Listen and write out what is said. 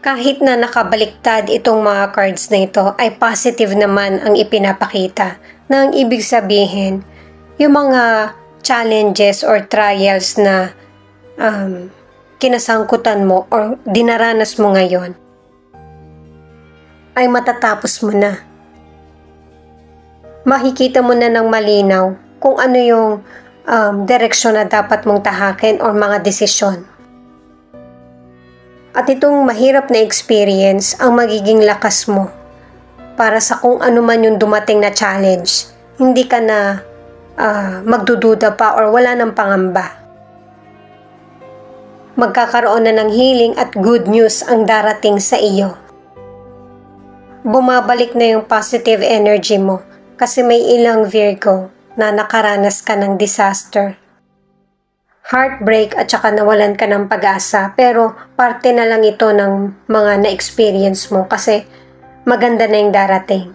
Kahit na nakabaliktad itong mga cards na ito, ay positive naman ang ipinapakita. Na ang ibig sabihin, yung mga challenges or trials na kinasangkutan mo or dinaranas mo ngayon, ay matatapos mo na. Makikita mo na ng malinaw kung ano yung direksyon na dapat mong tahakin or mga desisyon. At itong mahirap na experience ang magiging lakas mo para sa kung ano man yung dumating na challenge. Hindi ka na magdududa pa or wala ng pangamba. Magkakaroon na ng healing at good news ang darating sa iyo. Bumabalik na yung positive energy mo kasi may ilang Virgo na nakaranas ka ng disaster, heartbreak at saka nawalan ka ng pag-asa, pero parte na lang ito ng mga na-experience mo kasi maganda na yung darating.